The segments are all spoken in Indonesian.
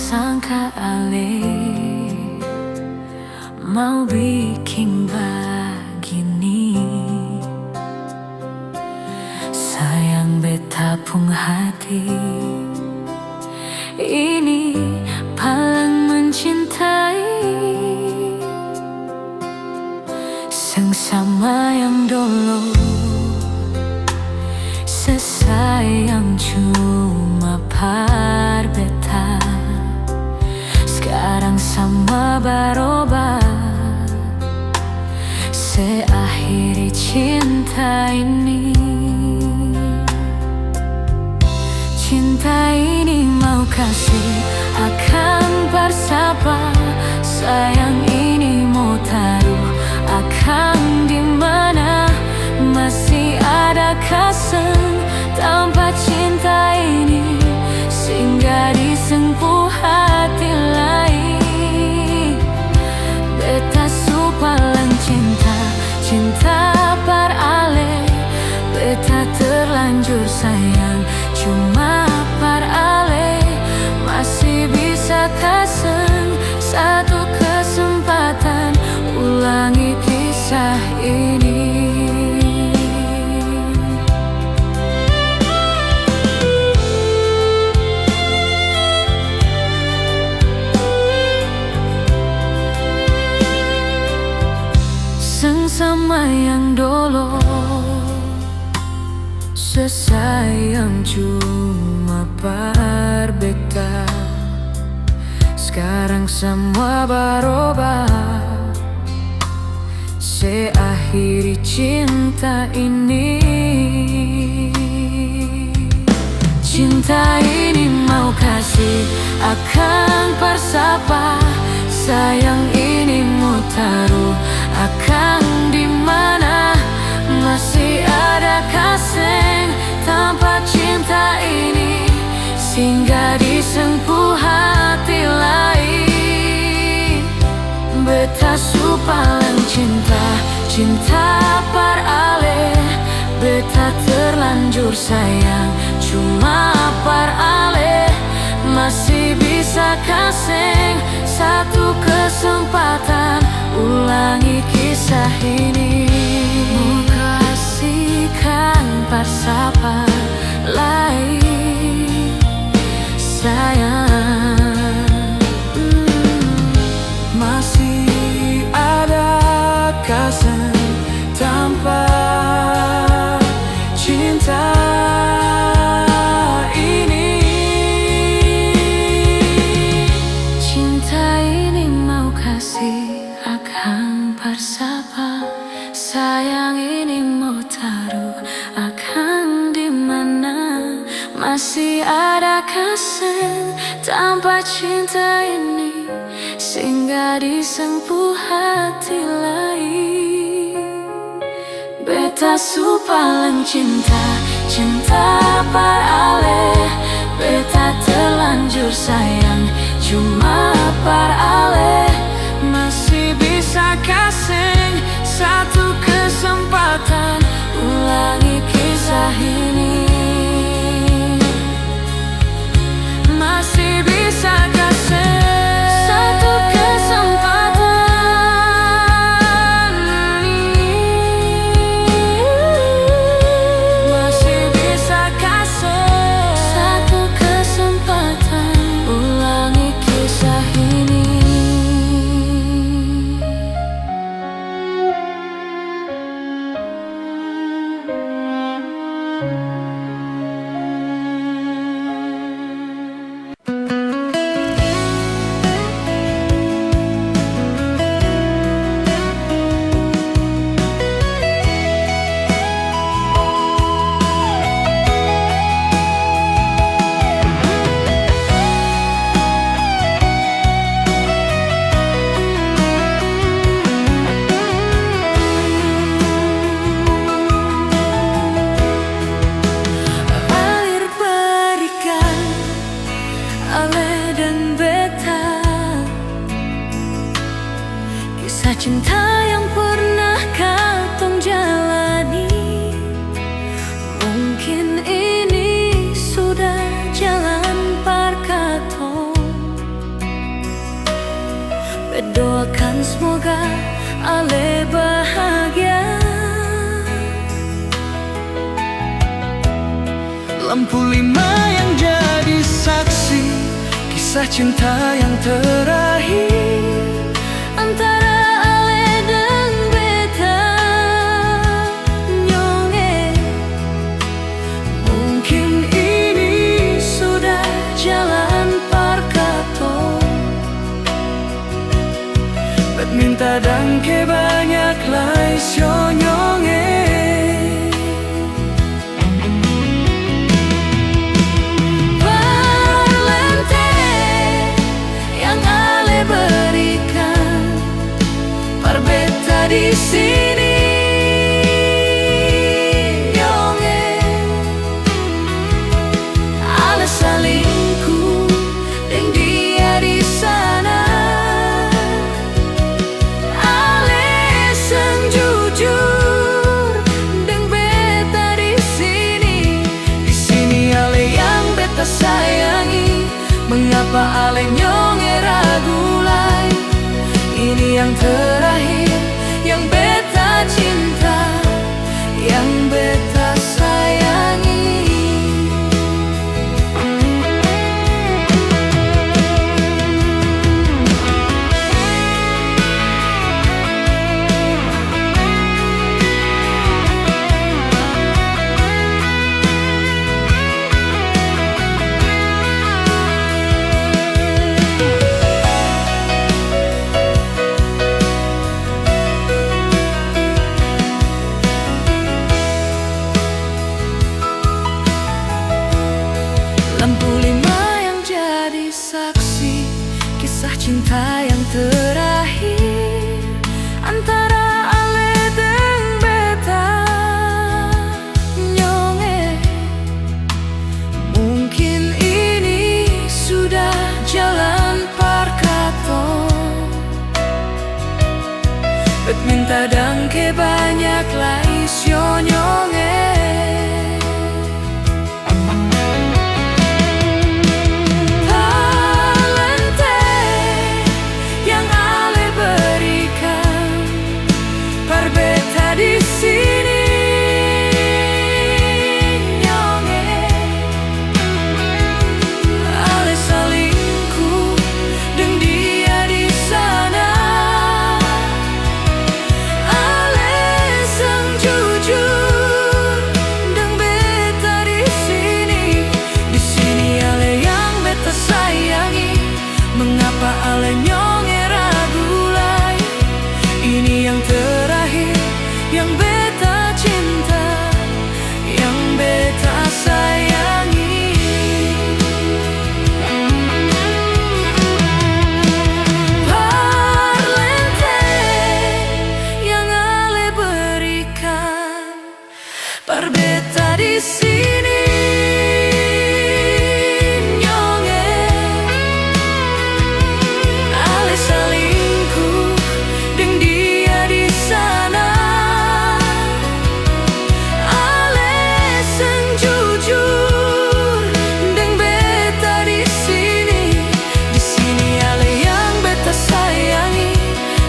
Sangka ale mau bikin begini, sayang beta pung hati ini paling mencintai, sengsama yang dulu sesayang cuma par beta. Sekarang sama berubah, seakhiri cinta ini. Cinta ini mau kasih akan bersapa, sayang ini mau taruh akan dimana. Masih ada kasih tanpa cinta ini, singgah di sengpuh hati lain. Beta su paling cinta parale. Beta terlanjur sayang cuma parale. Masih bisa kasih satu kesempatan, ulangi kisah ini. Sama yang dulu sesayang cuma par beta. Sekarang semua berubah, seakhiri cinta ini. Cinta ini mau kasih akan bersapa, sayang ini mau taruh akan dimana. Masih ada kasih tanpa cinta ini, singgah di sengpuh hati lain. Beta su paling cinta parale. Beta terlanjur sayang cuma parale. Masih bisa kasih satu kesempatan, ulangi kisah ini. Kasihkan bersapa lain, sayang. Masih ada kasih tanpa cinta ini. Cinta ini mau kasih akan bersapa, sayang ini mau taruh akan dimana. Masih ada kasih tanpa cinta ini, singgah di sengpuh hati lain. Beta su paling cinta parale. Beta terlanjur sayang cuma parale. Masih bisa kasih satu kesempatan, ulangi kisah ini. Masih bisa kasih satu kesempatan, masih bisa kasih satu kesempatan, ulangi kisah ini. Lampu lima yang jadi saksi kisah cinta yang terakhir antara ale dan beta nyonge. Mungkin ini sudah jalan parkato. Bet minta dangke banyak lai sio nyonge. Di sini nyonge, ale salingku deng dia di sana. Ale seng jujur deng beta di sini. Di sini ale yang beta sayangi. Mengapa ale nyonge ragu lagi? Ini yang terakhir, yang beta cinta, yang beta sayangi. Lampu lima yang jadi saksi kisah cinta yang terakhir antara ale dan beta nyonge. Mungkin ini sudah jalan parkato. Bet minta dangke banyak lai sio nyonge. Di sini nyonge, ale salingku deng dia di sana. Ale sang jujur deng beta di sini. Di sini ale yang beta sayangi. Mengapa ale nyonge ragu lagi? Ini yang terakhir, yang beta cinta, yang beta sayangi. Parlente yang ale berikan, par beta di sini nyonge. Ale salingku deng dia di sana.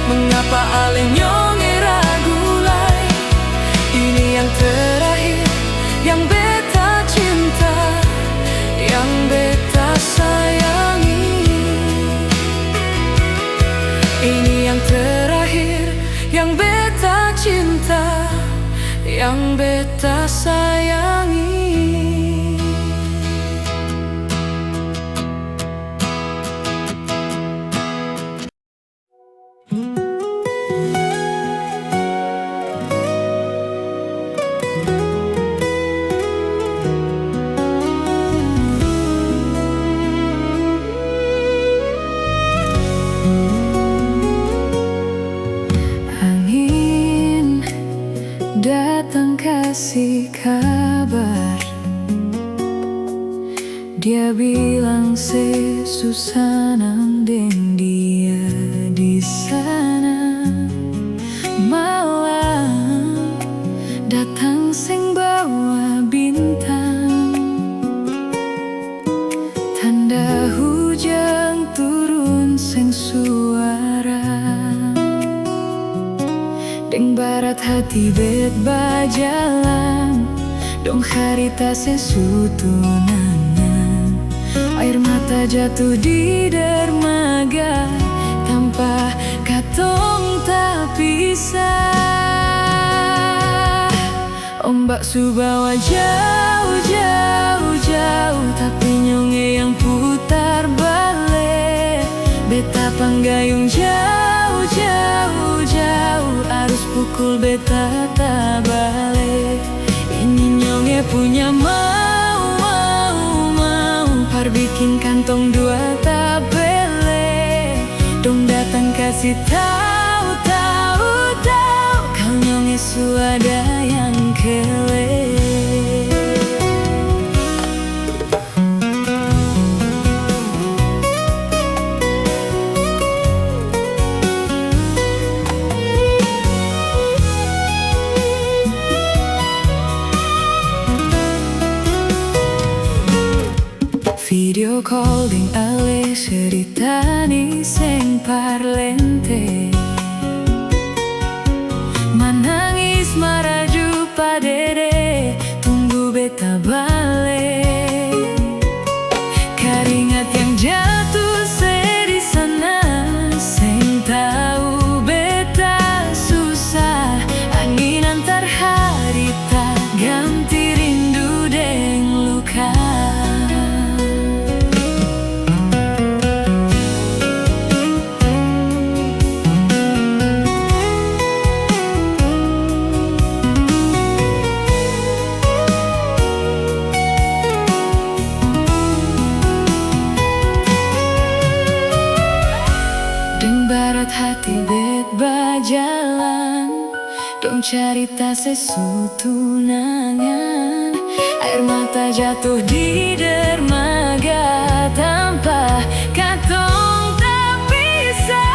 Mengapa ale nyonge ragu lagi? Ini yang terakhir, yang beta cinta, yang beta sayangi. Ini yang terakhir, yang beta cinta, yang beta sayangi. Datang kasih kabar, dia bilang susah nandeng dia di sana. Malam datang sing bawa bintang, tanda hujan turun sing suara. Deng barat hati bet bajalan, Dong harita sesutunangan, air mata jatuh di dermaga, tanpa katong tak bisa. Ombak subawa jauh, jauh, jauh, tapi nyonge yang putar balik. Beta panggayung jauh, jauh, jauh, arus pukul beta tak balik. Ini nyonge punya mau, mau, mau, par bikin kantong dua tak bele. Dong datang kasih tahu, tahu, tahu, kau nyonge suada yang kele. Video calling ale ceritani seng parlente, manangis maraju padere, tunggu beta balik. Keringat yang jatuh di sana, seng tahu beta susah. Angin antar harita ganti rindu deng luka. Barat hati bet bajalan, dong carita sesutunangan, air mata jatuh di dermaga, tanpa katong tak bisa.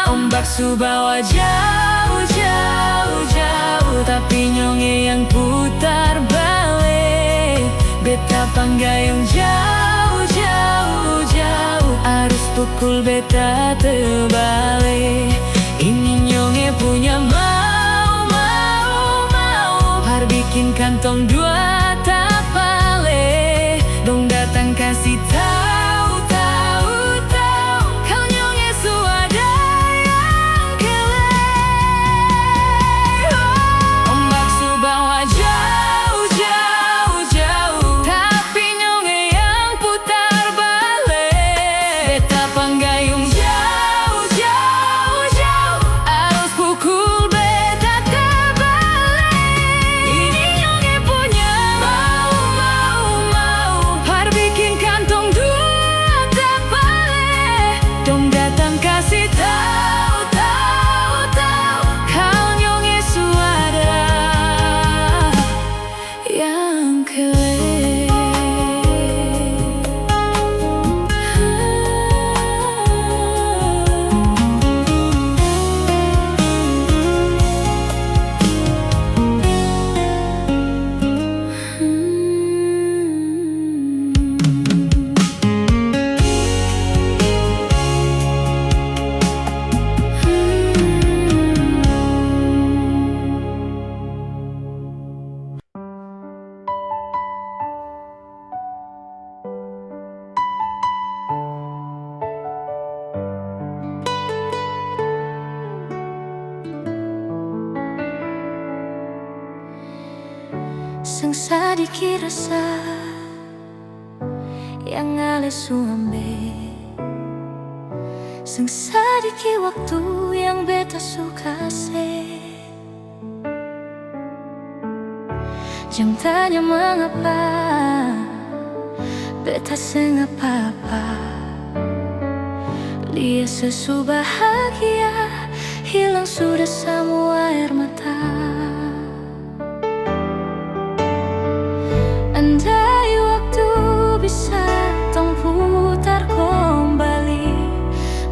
Ombak subawa jauh, jauh, jauh, tapi nyonge yang putar balik. Beta panggayung jauh, jauh, jauh, arus pukul beta terbalik. Ini nyonge punya mau, mau, mau, har bikin kantong dua tak bale. Dong datang kasih tahu, tahu, tahu, kau nyonge suada yang kele. Ombak subawa jauh, jauh, jauh, tapi nyonge yang putar balik. Beta panggayung jauh, jauh, jauh, arus pukul beta terbalik. Ini nyonge punya mau, mau, mau, har bikin kantong dua tak balik. Dong datang kasih tahu, tahu, tahu, kau nyonge suada yang kele. Sang sadiki rasa yang ale suambe, sang sadiki waktu yang beta suka se. Jangan tanya mengapa beta seng apa-apa. Dia sesu bahagia, hilang sudah semua air mata. Andai waktu bisa tong putar kembali,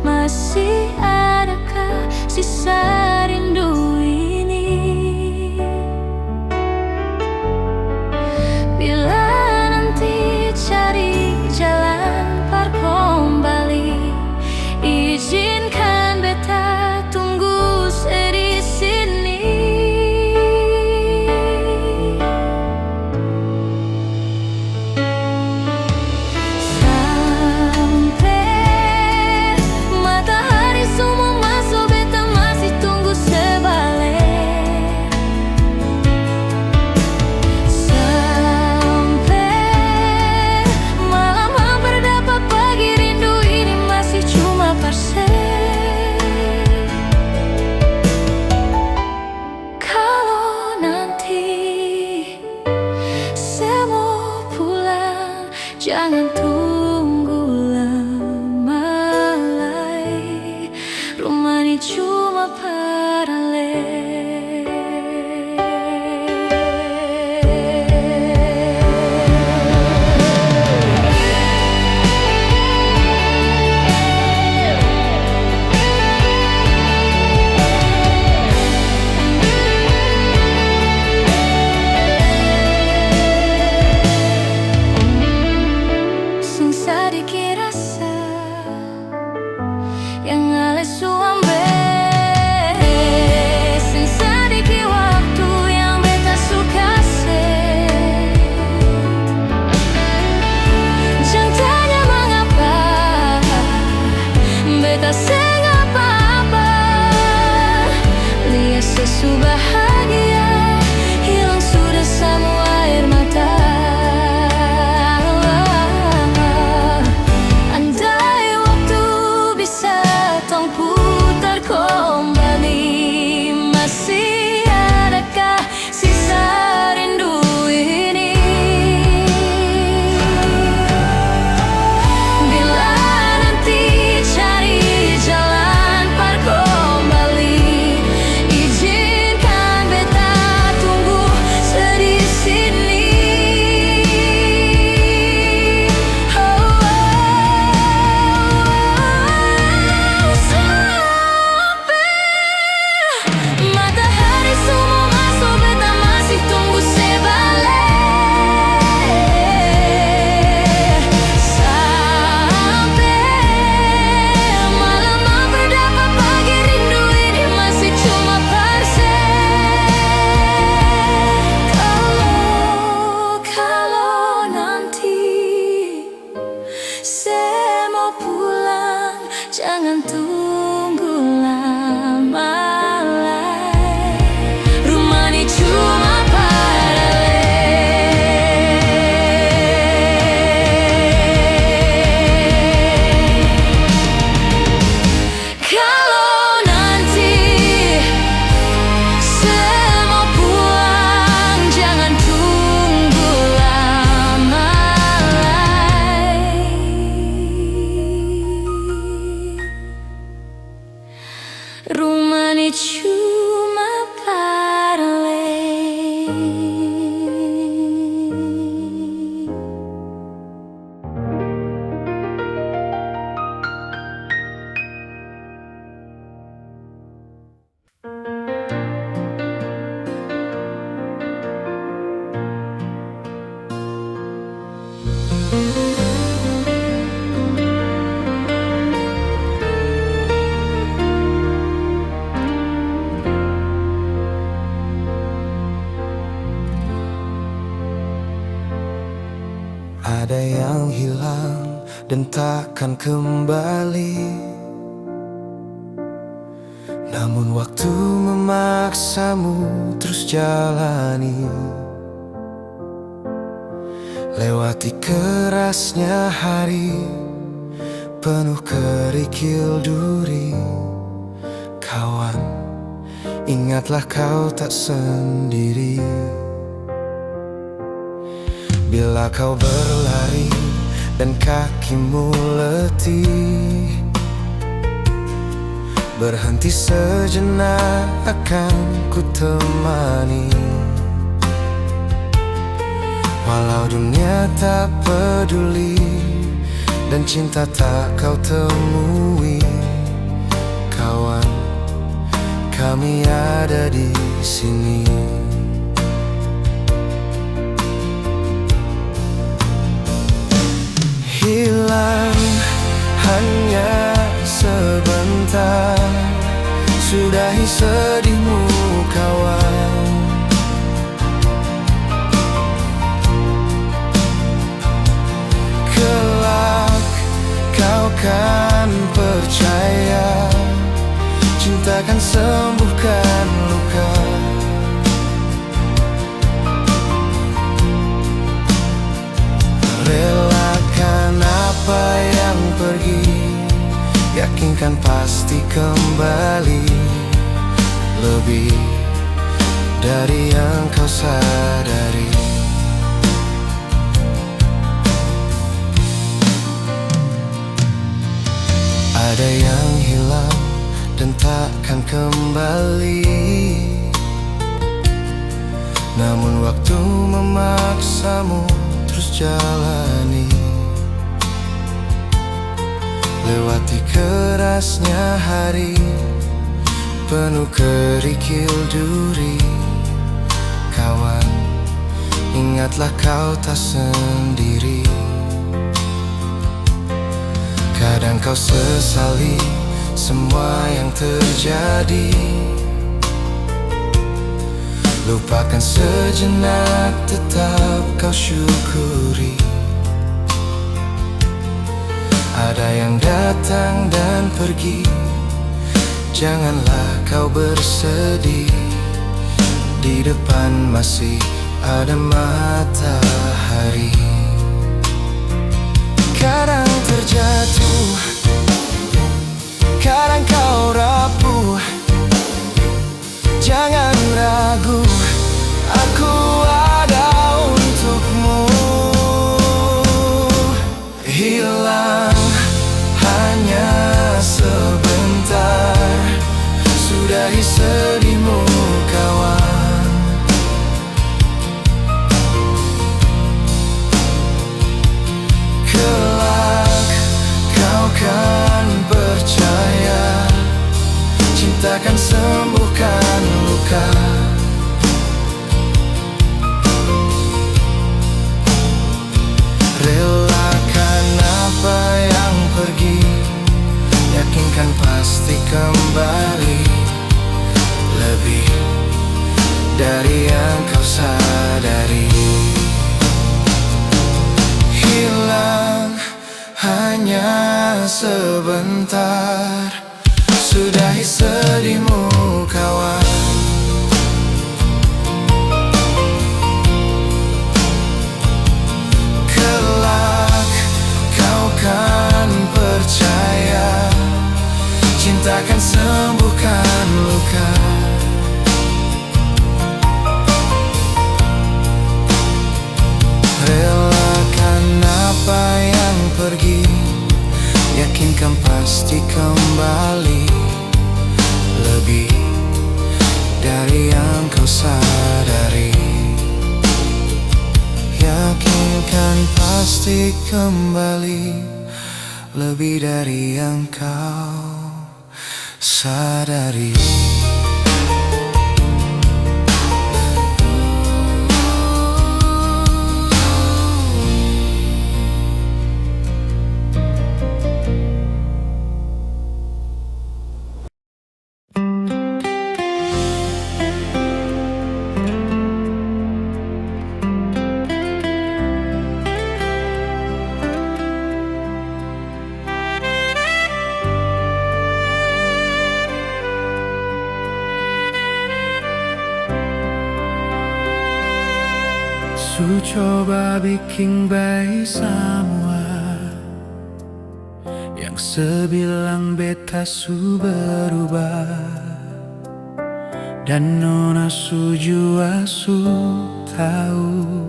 masih adakah sisa rindu ini? Bila nanti cari jalan par kembali, izinkan beta tunggu di sini. jangan tunggu lama lagi. Rumah ini cuma paralel. Bahagia hilang sudah semua air mata. Andai waktu bisa tong putar kembali, masih adakah sisa rindu ini? Bila nanti cari jalan par kembali, jangan tunggu lama lagi. Rumah ini cuma paralel. Kalau nanti semua pulang, jangan tunggu lama lagi. Rumah ini cuma paralel. Ada yang hilang dan takkan kembali, namun waktu memaksamu terus jalani. Lewati kerasnya hari penuh kerikil duri. Kawan, ingatlah kau tak sendiri. Bila kau berlari dan kakimu letih, berhenti sejenak akan ku temani. Walau dunia tak peduli dan cinta tak kau temui, kawan, kami ada di sini. Hilang hanya sebentar, sudahi sedihmu kawan. Kelak kau kan percaya, cinta kan sembuhkan luka. Relakan apa yang pergi, yakinkan pasti kembali. Lebih dari yang kau sadari. kembali. Namun waktu memaksamu terus jalani. Lewati kerasnya hari penuh kerikil duri. Kawan, ingatlah kau tak sendiri. Kadang kau sesali semua yang terjadi. Lupakan sejenak, tetap kau syukuri. Ada yang datang dan pergi, janganlah kau bersedih. Di depan masih ada matahari. Kadang terjatuh, kadang kau rapuh. Jangan ragu, aku ada untukmu. Hilang hanya sebentar, sudahi sedihmu kawan. Kelak kau kan percaya, cinta kan sembuhkan luka. Relakan apa yang pergi, yakinkan pasti kembali. Lebih dari yang kau sadari. Hilang hanya sebentar, sudahi sedihmu kawan. Kelak kau kan percaya, cinta kan sembuhkan luka. Relakan apa yang pergi, yakinkan pasti kembali. Lebih dari yang kau sadari. Yakinkan pasti kembali. Lebih dari yang kau sadari. Su coba bikin baik semua, yang sebilang beta su berubah. Dan nona su jua su tahu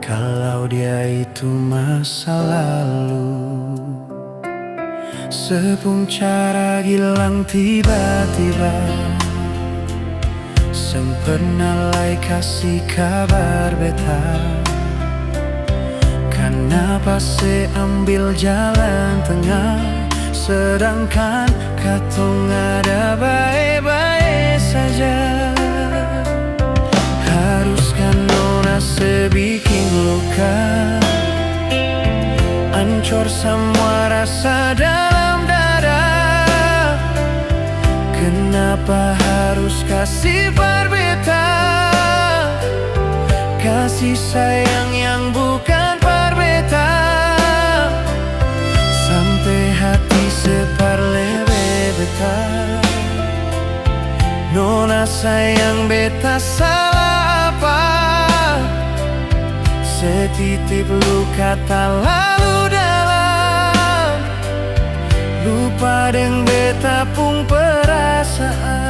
kalau dia itu masa lalu. Sepung cara hilang tiba-tiba, sempena lai kasih kabar beta. Kenapa se ambil jalan tengah, sedangkan katong ada baik-baik saja. Haruskah nona sebikin luka, ancur semua rasa dalam dada. Kenapa harus kasih berbeda, kasih sayang yang bukan berbeda. Sampai hati separlebe beta. Nona sayang beta salah apa? Setitip luka tak lalu dalam, lupa deng beta pun perasaan.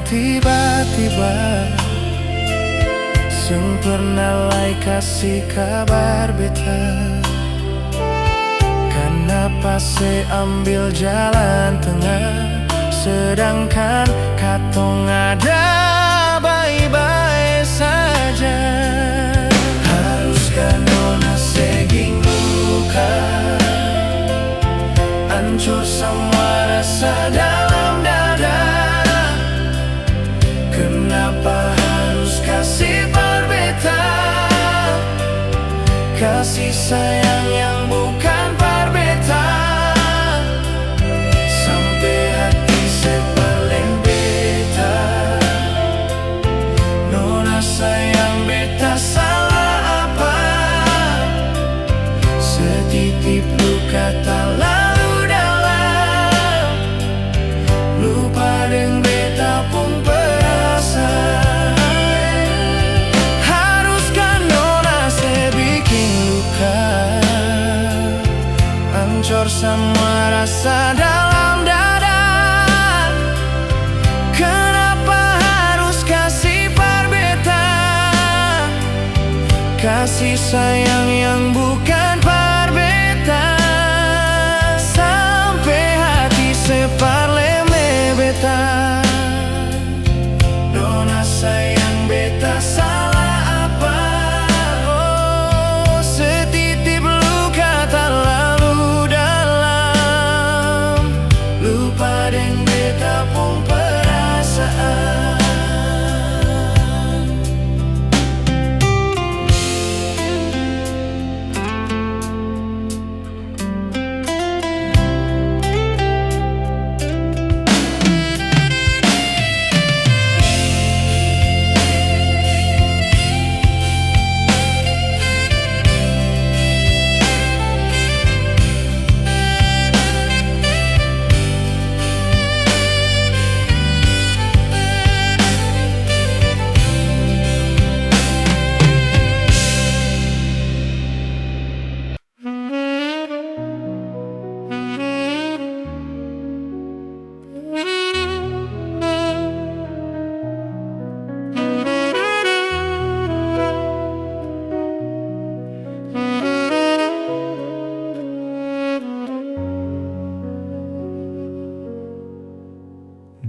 tiba-tiba sempurna lai kasih kabar beta. Kenapa se ambil jalan tengah, sedangkan katong ada baik-baik saja. Haruskah nona seging luka, hancur semua rasa dalam dada. Kenapa harus kasih berbeda, kasih sayang yang bukan berbeda, sampai hati sepaling beta. Nona sayang beta salah apa, setitip luka tak lalu dalam, lupa dengan beta pun perasa. Haruskah nona sebikin luka, hancur semua rasa dalam dada. Kenapa harus kasih berbeda, kasih sayang yang bukan berbeda, sampai hati separleme beta. Nona sayang beta salah apa, oh setitip luka tak lalu dalam, lupa dengan beta pun perasaan.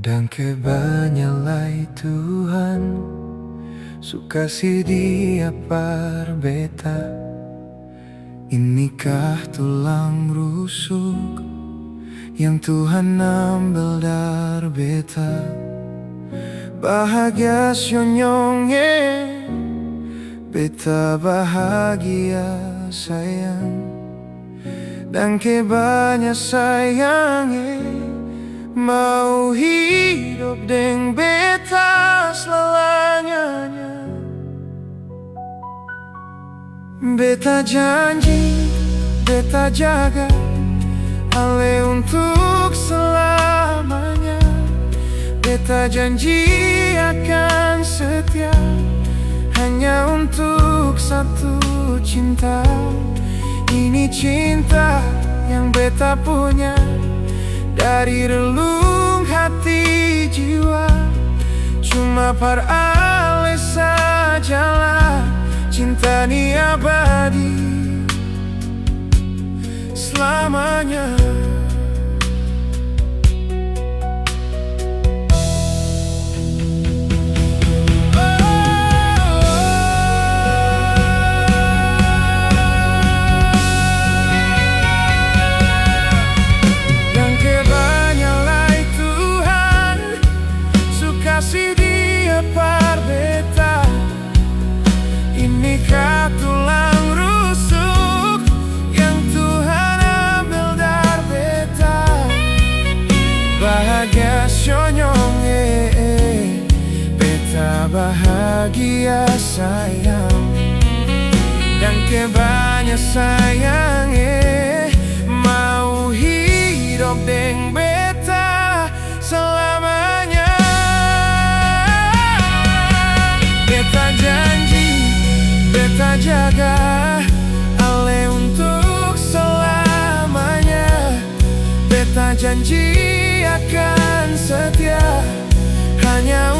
Dan kebanyalai Tuhan, suka si dia parbeta. Inikah tulang rusuk yang Tuhan ambil dari beta? Bahagia syonyonge, beta bahagia sayang. Dan kebanyak sayangnya, mau hidup dengan beta selamanya. Beta janji, beta jaga ale untuk selamanya. Beta janji akan setia hanya untuk satu cinta. Ini cinta yang beta punya dari relung hati jiwa. Cuma par ale sajalah cinta ni abadi selamanya. Si dia parbeta, inikah tulang rusuk yang Tuhan ambil dari beta. Bahagia syonyonge, beta bahagia sayang. Dan kebanyak sayangnya, mau hidup dengan beta selamanya. Beta janji, beta jaga ale untuk selamanya. Beta janji akan setia hanya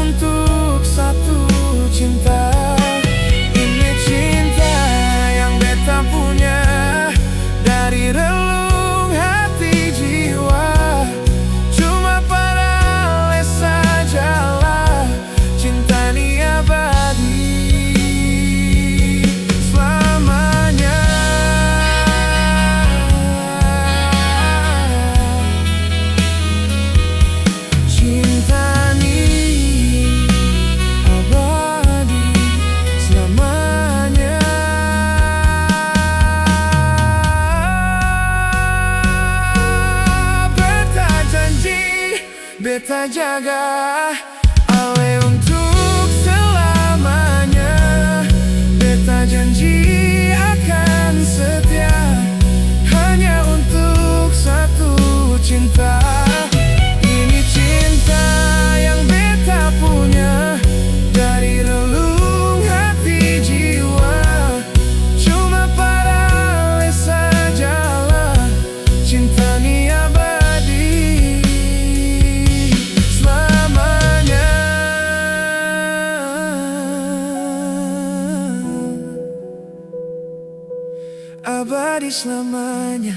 beta jaga ale untuk selamanya. Beta janji akan setia hanya untuk satu cinta. Ini cinta yang beta punya dari relung hati jiwa. Cuma para ale sajalah cinta ni abadi selamanya. Abadi selamanya.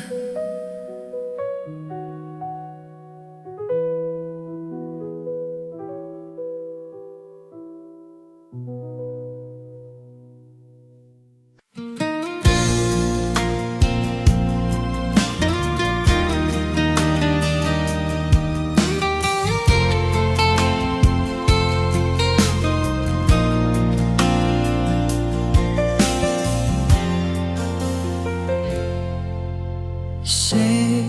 Say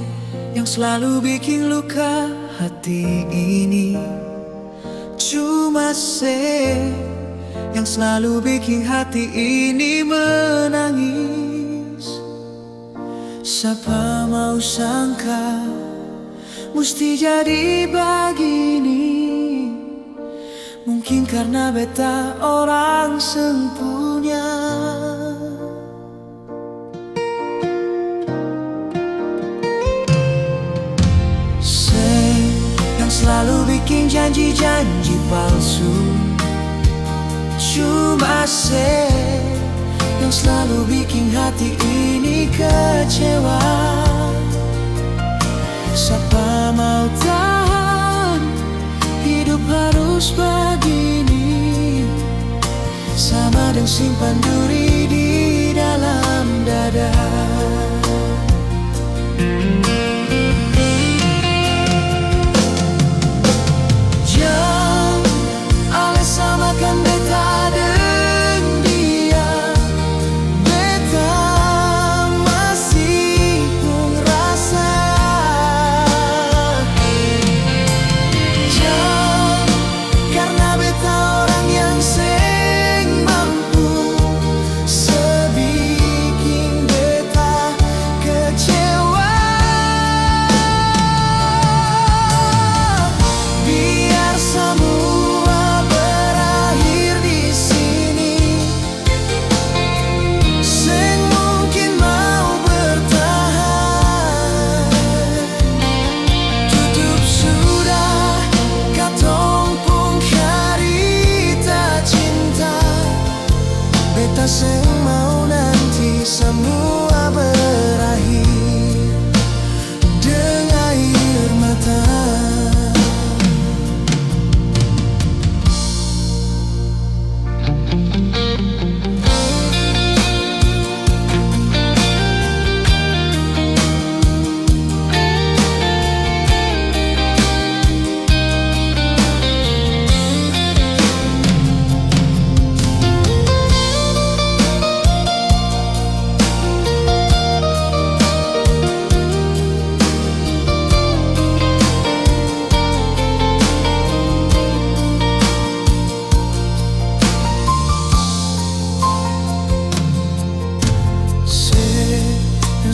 yang selalu bikin luka hati ini. Cuma say yang selalu bikin hati ini menangis. Siapa mau sangka mesti jadi begini. Mungkin karena beta orang sempurna. Selalu bikin janji-janji palsu. Cuma saya yang selalu bikin hati ini kecewa. Siapa mau tahan hidup harus begini. Sama dengan simpan duri di dalam dada. Samakan beta dengan dia. Beta masih pun rasa. Jangan karena beta orang yang seng mampu sebikin beta kecewa. Biar semua seng mau nanti semua berakhir dengan air mata.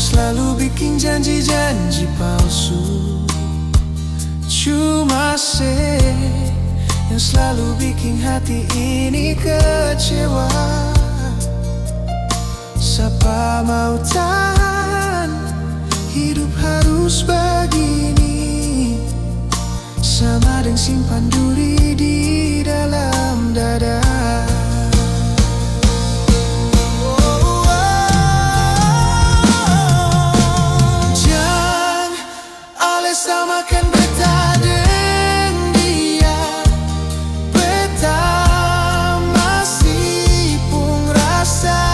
Selalu bikin janji-janji palsu. Cuma saya yang selalu bikin hati ini kecewa. Siapa mau tahan hidup harus begini. Sama dengan simpan duri di dalam dada. Samakan beta dengan dia. Beta masih pun rasa.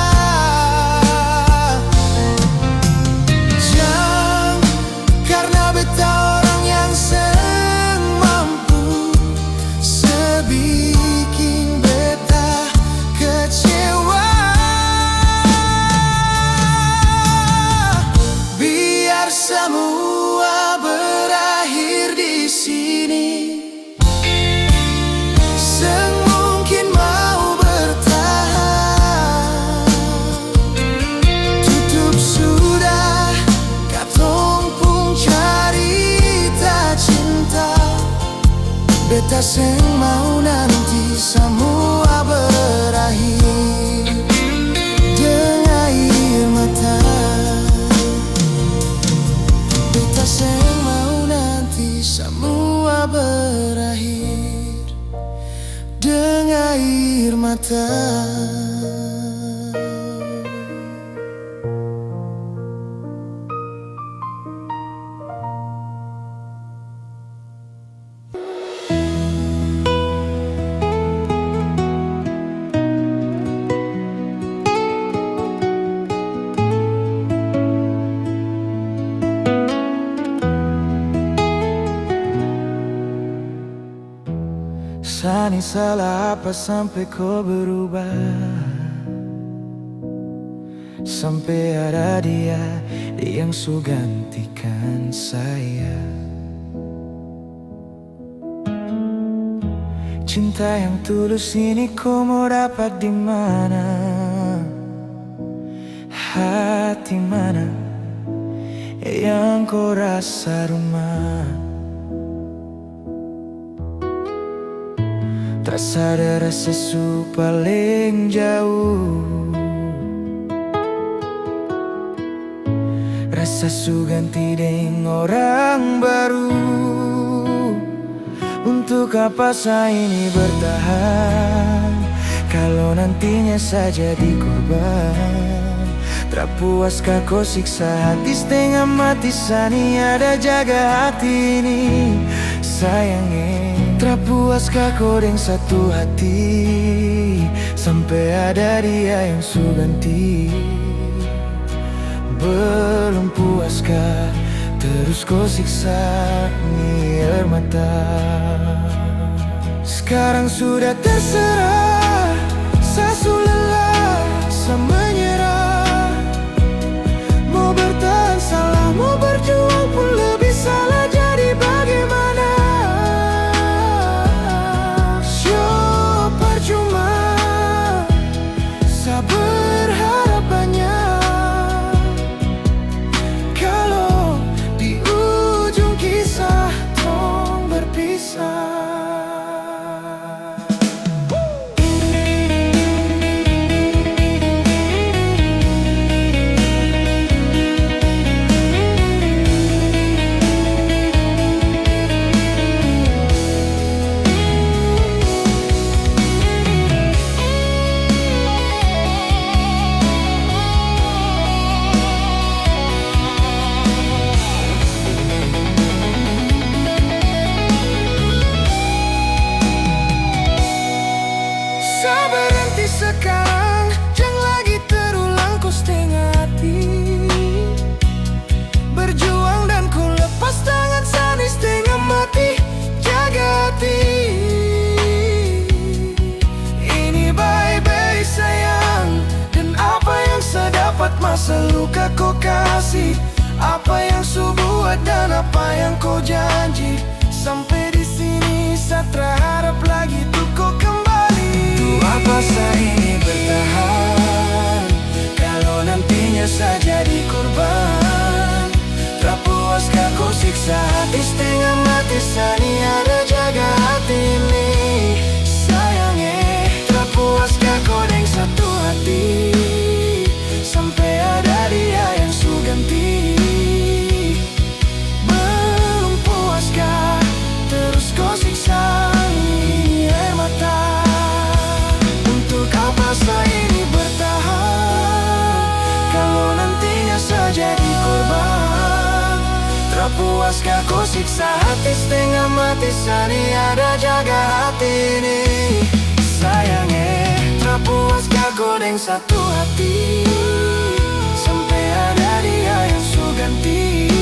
mata. Sani salah apa sampai kau berubah? Sampai ada dia yang su gantikan saya. Cinta yang tulus ini kau mau dapat di mana? Hati mana yang kau rasa rumah? Terasa ada rasa su paling jauh, rasa su ganti dengan orang baru. Untuk apa saya ini bertahan kalau nantinya saja dikorban? Tak puaskah kau siksa hati setengah mati? Sani ada jaga hati ini sayangnya. Tak puaskah kau dengan satu hati sampai ada dia yang su ganti? Belum puaskah terus kau siksa air mata? Sekarang sudah terserah, saya su lelah, saya menyerah. Mau bertahan salah, mau berjuang pun lebih salah. Jadi bagaimana? Percuma, saya berharap banyak. Kalau di ujung kisah tong berpisah. Berhenti sekarang, jangan lagi terulang kau setengah hati. Berjuang dan ku lepas tangan sani setengah mati. Jaga hati ini baik-baik sayang. Dan apa yang saya dapat masa luka kau kasih? Apa yang su buat dan apa yang kau janji? Sampai di sini saya terharap lagi tuh kau kembali. Apa saya ini bertahan kalau nantinya saya jadi korban? Tak puaskah kau siksa hati setengah mati? Sani ada jaga hati ini sayangnya. Tak puaskah kau dengan satu hati sampai ada dia yang su ganti? Belum puaskah terus kau siksa air mata? Masa ini bertahan kalau nantinya saya jadi korban? Tak puaskah kau siksa hati setengah mati? Sani ada jaga hati ini sayangnya. Tak puaskah kau dengan satu hati sampai ada dia yang su ganti?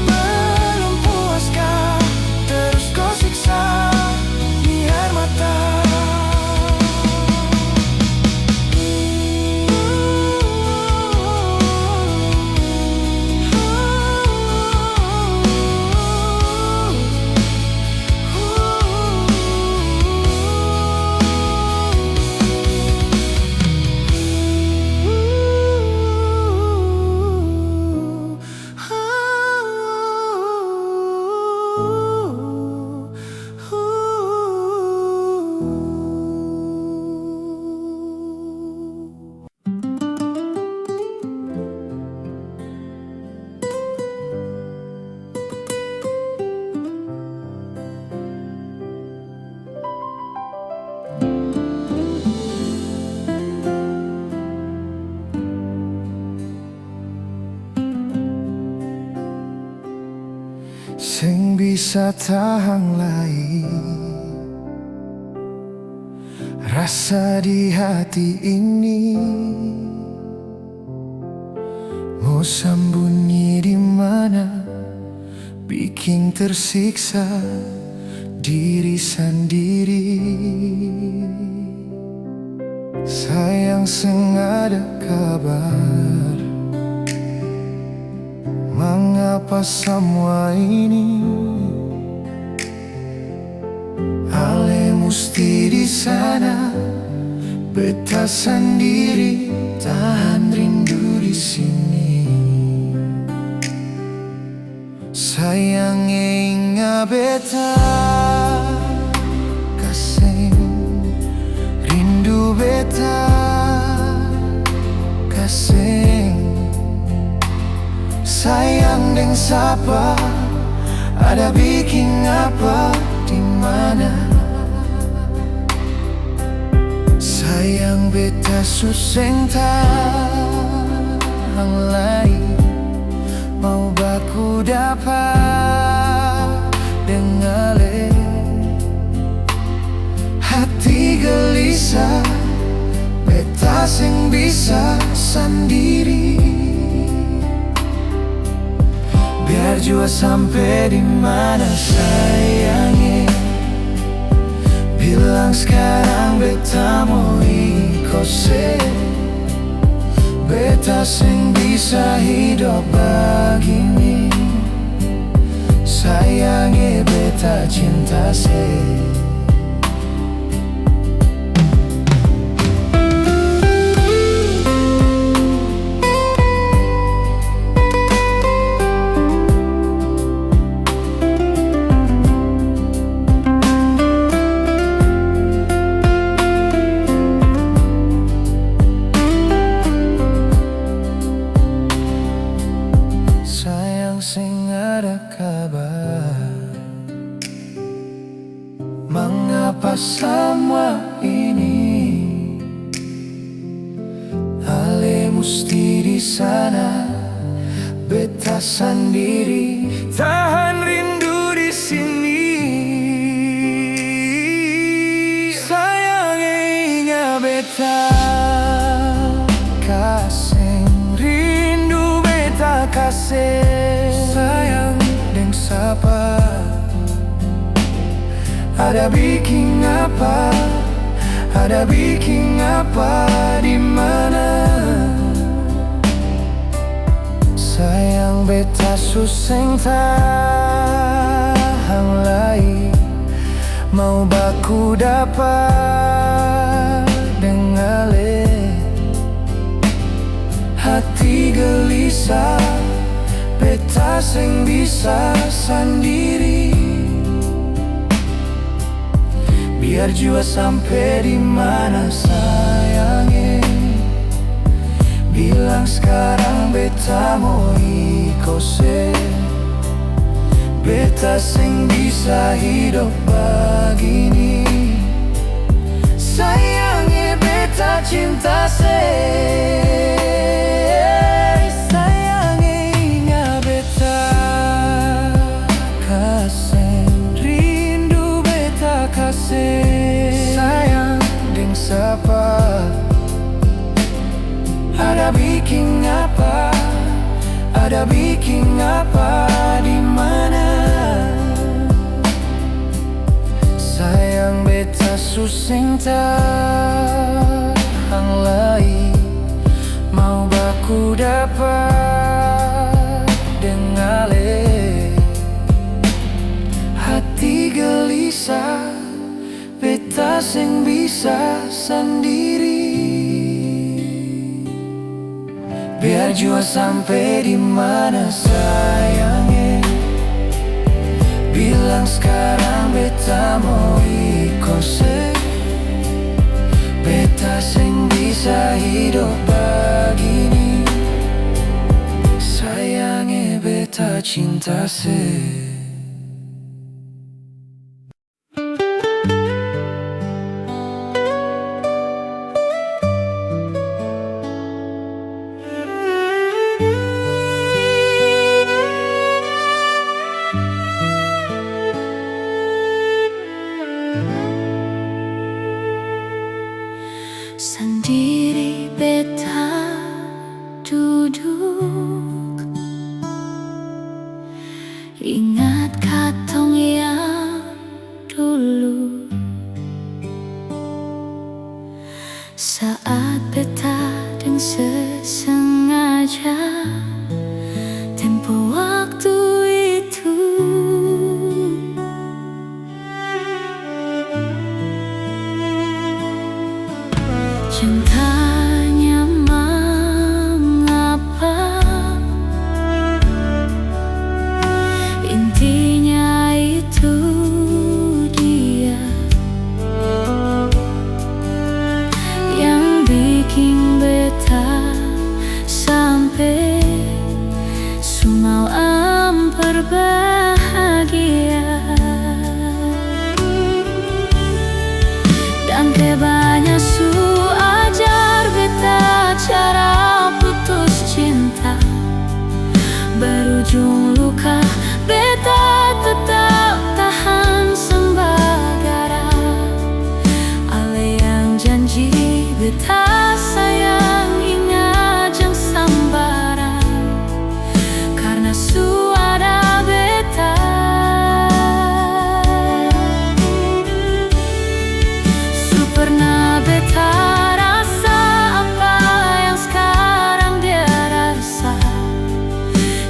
Belum puaskah terus kau siksa air mata? sing bisa tahan lai rasa di hati ini. Mau sembunyi di mana, bikin tersiksa diri sendiri. Sayang sengaja kabar, mengapa semua ini Ale mesti di sana, beta sendiri tahan rindu di sini. Sayang ingat beta kasih rindu beta kasih. Sayang deng sapa, ada bikin apa di mana? Sayang beta suseng tahan lai, mau baku dapat dengale. Hati gelisah, beta sing bisa sendiri. Biar jua sampai di mana sayangnya, bilang sekarang beta mau ikose. Beta sing bisa hidup begini, sayangnya beta cinta se. Sing ada kabar, mengapa semua ini Ale mesti di sana, beta sendiri tahan rindu di sini. Sayang ingat beta kasih rindu beta kasih. Sayang deng sapa, ada bikin apa, ada bikin apa di mana? Sayang beta suseng tahan lai, mau baku dapat dengale. Hati gelisah, beta sing bisa sendiri. Biar jua sampai di mana sayangnya, bilang sekarang beta mau ikose. Beta sing bisa hidup begini, sayangnya beta cinta se. Sayang deng sapa, ada bikin apa, ada bikin apa di mana? Sayang beta suseng tahan lai, mau baku dapat dengale. Hati gelisah, beta sing bisa sendiri. Biar jua sampai di mana sayangnya, bilang sekarang beta mau ikose. Beta sing bisa hidup begini, sayangnya beta cinta se. berbahagia. Dan kebanyak su ajar beta cara putus cinta, berujung luka beta tetap tahan sembagara. Ale yang janji beta sayang ingat jang sambara, karena su ada beta. Su pernah beta rasa apa yang sekarang dia rasa,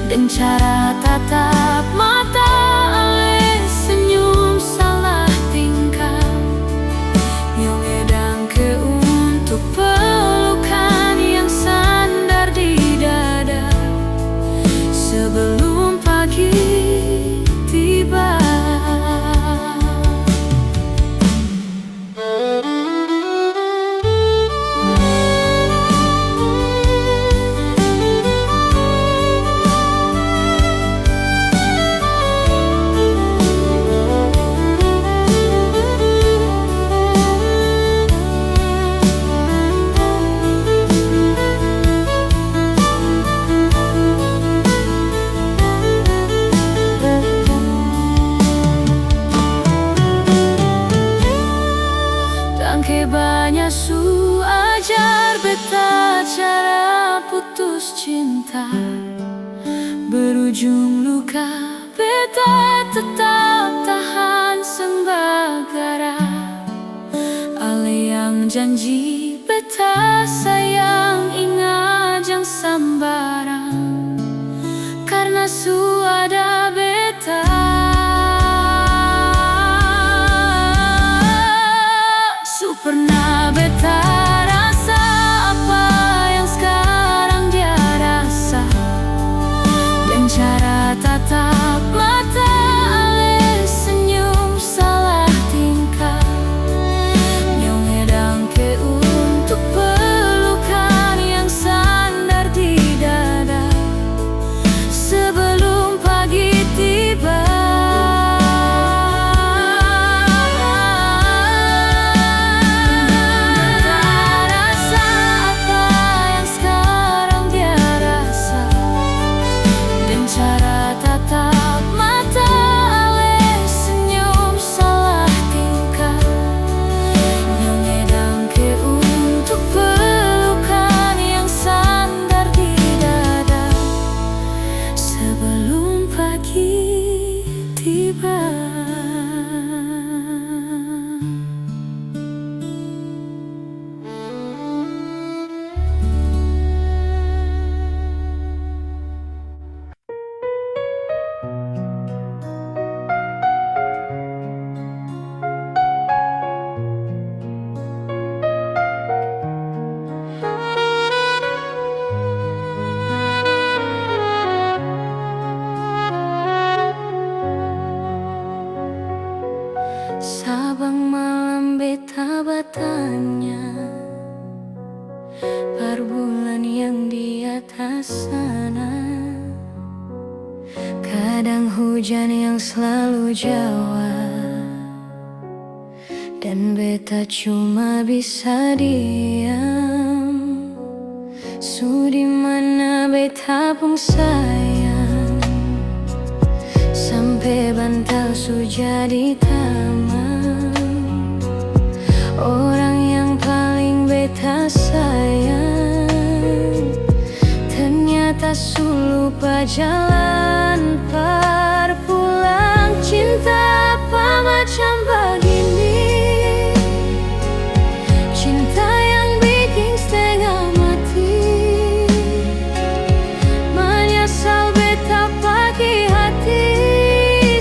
dengan cara tatap mata ale senyum salah tingkah, yang edang ke untuk pelukan yang sandar di dada sebelum pagi tiba. Banyak su ajar beta cara putus cinta, berujung luka beta tetap tahan sembagara. Ale yang janji beta sayang ingat jang sambarang, karena su ada beta. Pernah beta rasa apa yang sekarang dia rasa, dengan cara tatap mata ale senyum salah tingkah, nyong edang ke untuk pelukan yang sandar di dada sebelum pagi tiba. Sabang malam beta bertanya, par bulan yang di atas sana, kadang hujan yang selalu jawab, dan beta cuma bisa diam. Su di mana beta pun sayang, sampai bantal su jadi taman. Orang yang paling beta sayang ternyata su lupa jalan perpulang. Cinta apa macam begini, cinta yang bikin setengah mati, menyesal beta pakai hati,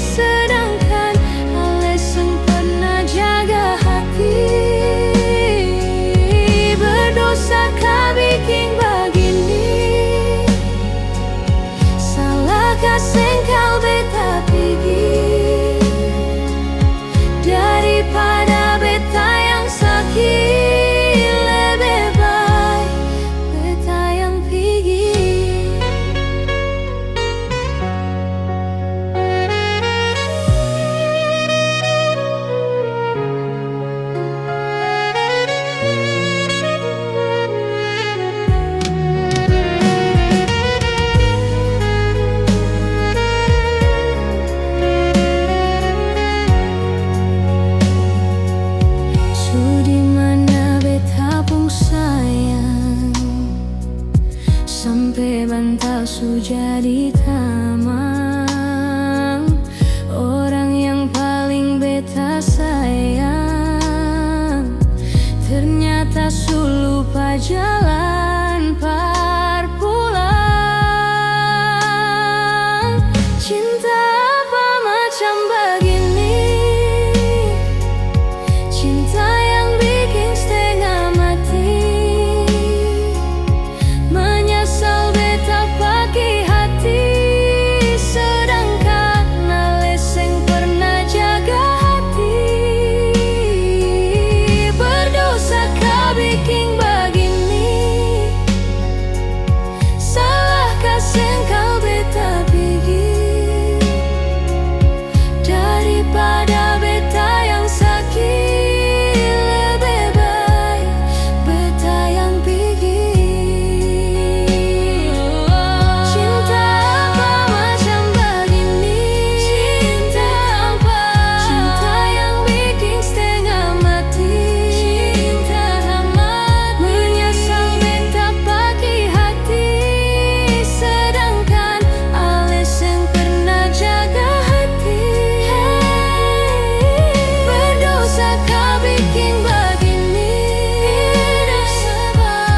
sedangkan ale seng pernah jaga hati. Berdosa kah bikin begini, salahkah sengkal beta pergi, daripada beta yang sakit, lebih baik beta yang pergi. palsu jadi tamang. Orang yang paling beta sayang ternyata su lupa jalan parpulang. Cinta apa macam begini? Cinta yang bikin setengah mati. Menyesal beta pakai hati, sedangkan ales yang pernah jaga hati. Berdosa kau bikin begini. Salah kasih kau beta pergi. Daripada beta yang sakit, lebih baik beta yang pergi. Cinta apa macam begini? Cinta apa? Cinta yang bikin setengah mati. Cinta amat menyesal beta pakai hati, sedangkan ales yang pernah jaga hati. Berdosa kau bikin begini.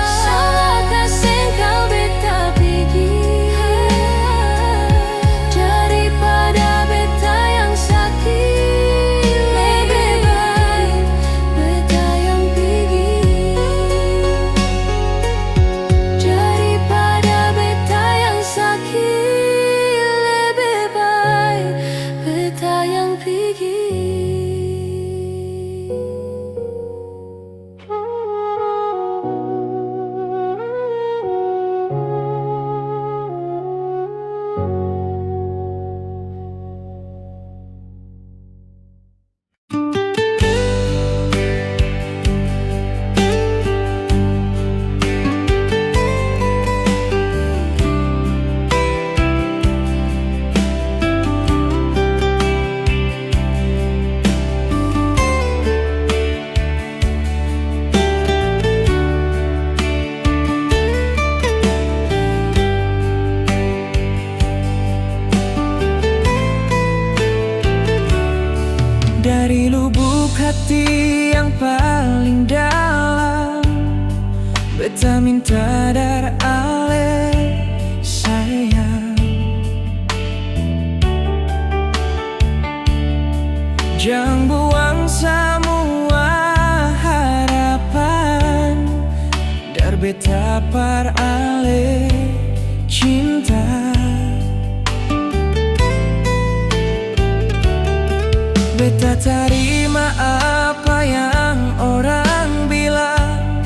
Salah kasih kau beta pergi. Daripada beta yang sakit, lebih baik beta yang pergi. Daripada beta yang sakit, lebih baik beta yang pergi. Dari lubuk hati yang paling dalam, beta minta dar ale sayang. Jangan buang semua harapan, dar beta par ale cinta. Beta terima apa yang orang bilang,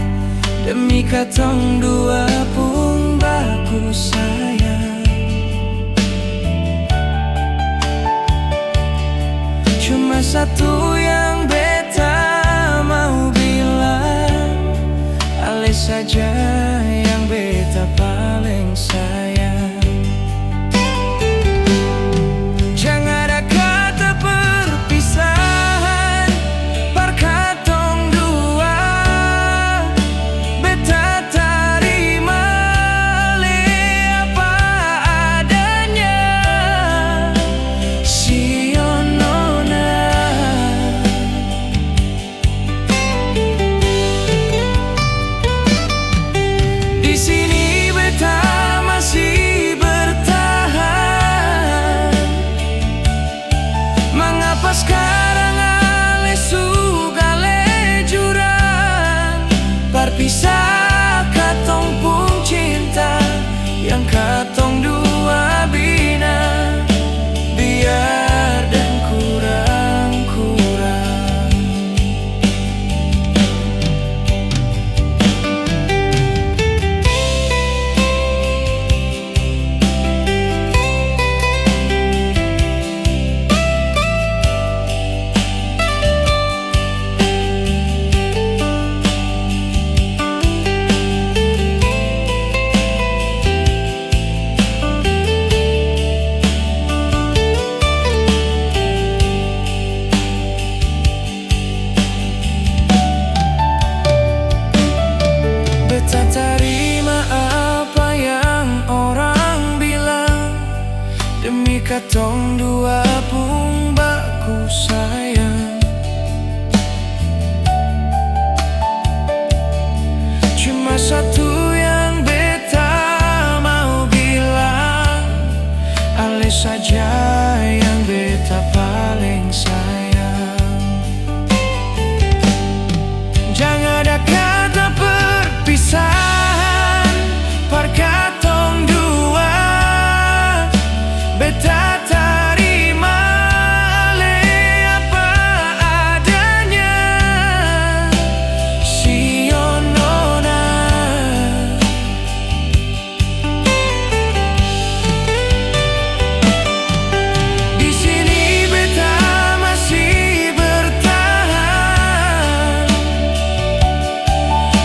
demi katong dua pun baku sayang. Cuma satu yang beta mau bilang, ale saja yang beta paling sayang. Jangan ada kata perpisahan par katong dua. Beta terima le apa adanya. Si nona katong dua pun baku sayang. Cuma satu yang beta mau bilang, ale saja yang beta paling sayang. Jangan ada kata perpisahan par katong dua. Beta terima ale apa adanya, sia nona. Di sini beta masih bertahan.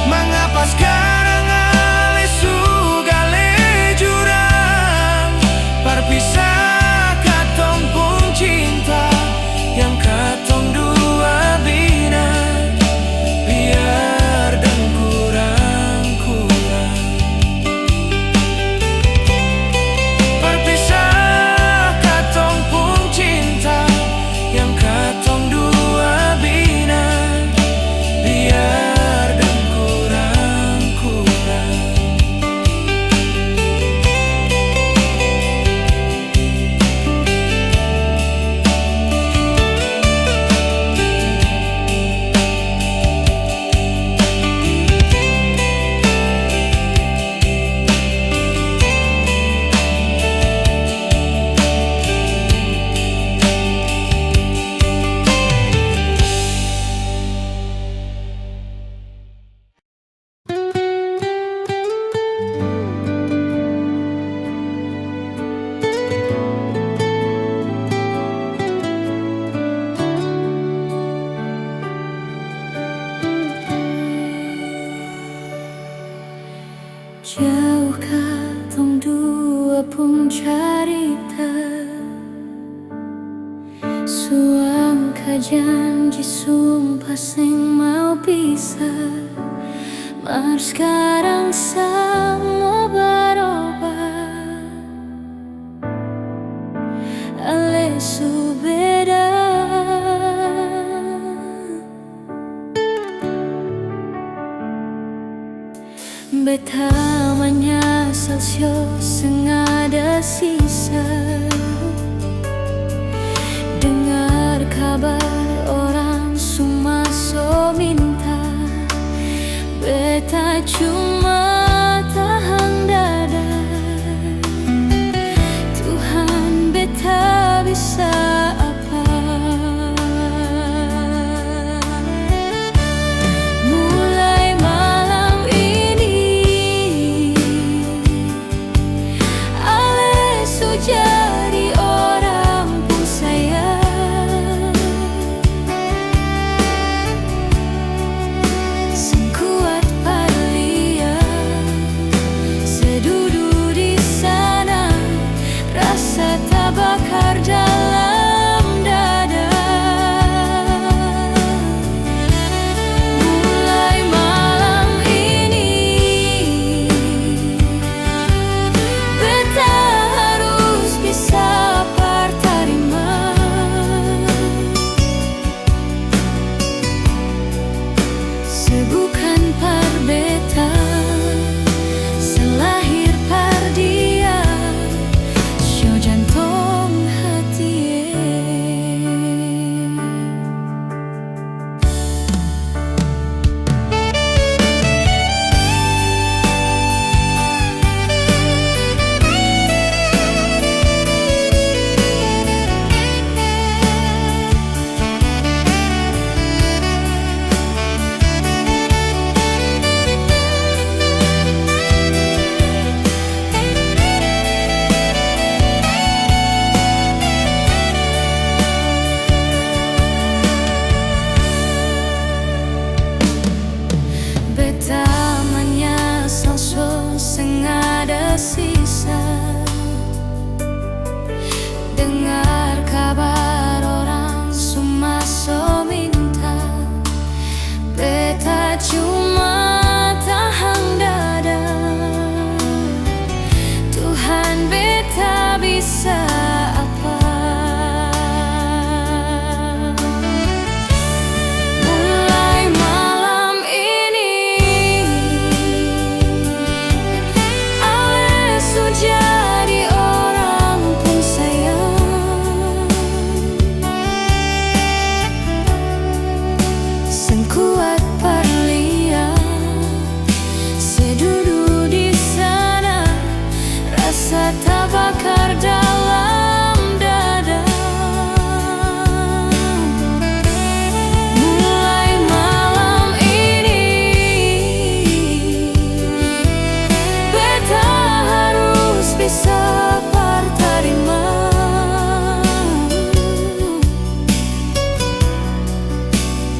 Mengapa sekarang ale sugale jurang perpisah katong pun cinta yang katong dua bina, biar dan kurang-kurang. Perpisah katong pun cinta yang katong dua bina, biar dan kurang-kurang. Jauh katong dua pun carita, suangka janji sumpah sing mau pisah. Mar sekarang semua berubah, ale su beda. Beta menyesal sing ada sisa. Dengar kabar orang semua so minta, beta cuma tahan dari terbakar dalam dada. Mulai malam ini beta harus bisa terima.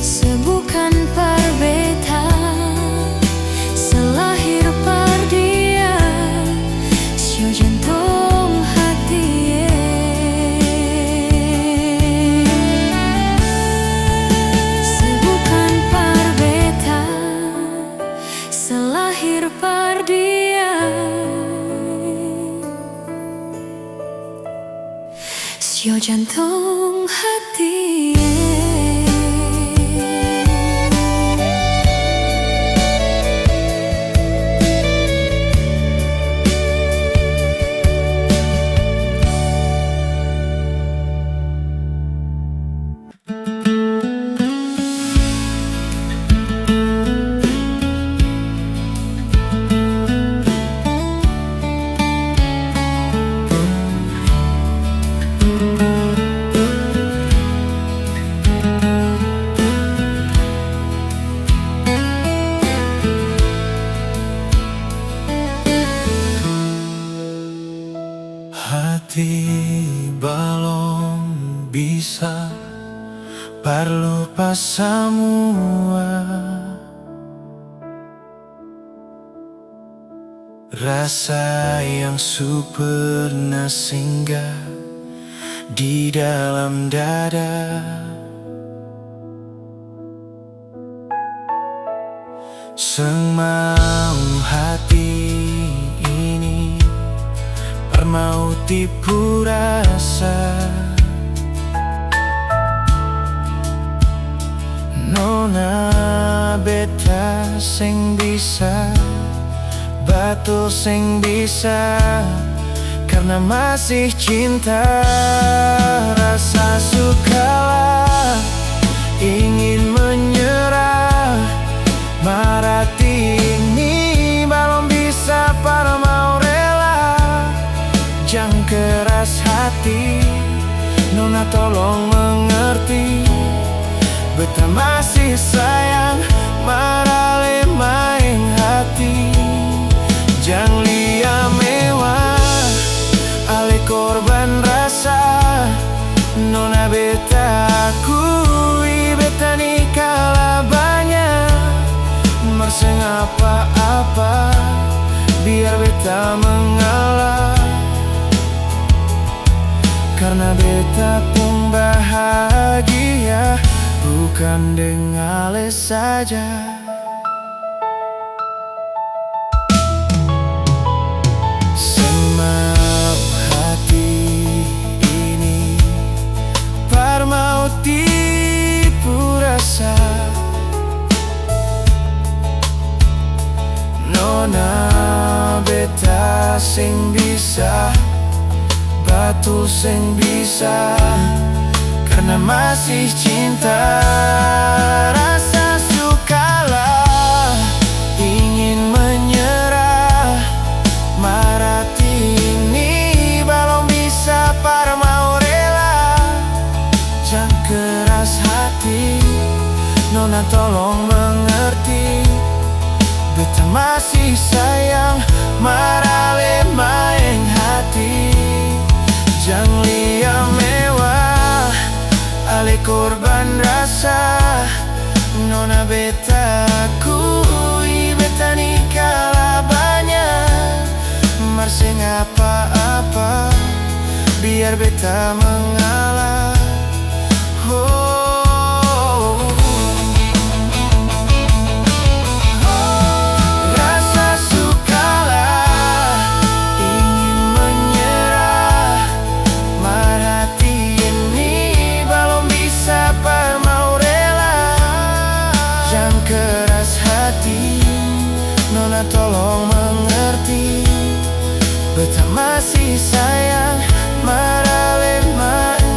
Sebukan par beta, selahir par dia, sio jantung hati. Sebukan par beta, selahir par dia, sio jantung hati. Hati belum bisa berlupa semua rasa yang pernah singgah di dalam dada. Semau hati ini mau tipu rasa, nona beta sing bisa, batu sing bisa, karena masih cinta. Rasa sukalah ingin menyerah, marati ini belum bisa para mau rela. Jangan keras hati, nona tolong mengerti, beta masih sayang, marale main hati. Jangan lia mewah, ale korban rasa, nona beta akui, beta ni kalah banyak, merseng apa-apa, biar beta mengalah. Karena beta pun bahagia, bukan dengan ale saja. Semau hati ini par mau tipu rasa, nona beta sing bisa, batu sing bisa, karena masih cinta. Rasa sukalah ingin menyerah, marati ini belum bisa para mau rela. Jangan keras hati, nona tolong mengerti, beta masih sayang, marale main hati. Jangan lia mewah, ale korban rasa, nona beta akui, beta ni kalah banyak, merseng apa-apa, biar beta mengalah. Nona tolong mengerti, beta masih sayang, marale main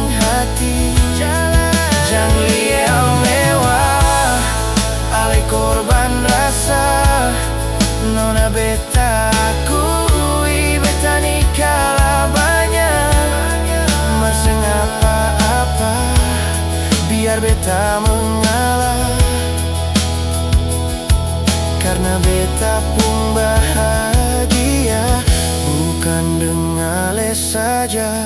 beta mengalah, karena beta pun bahagia bukan dengan les saja.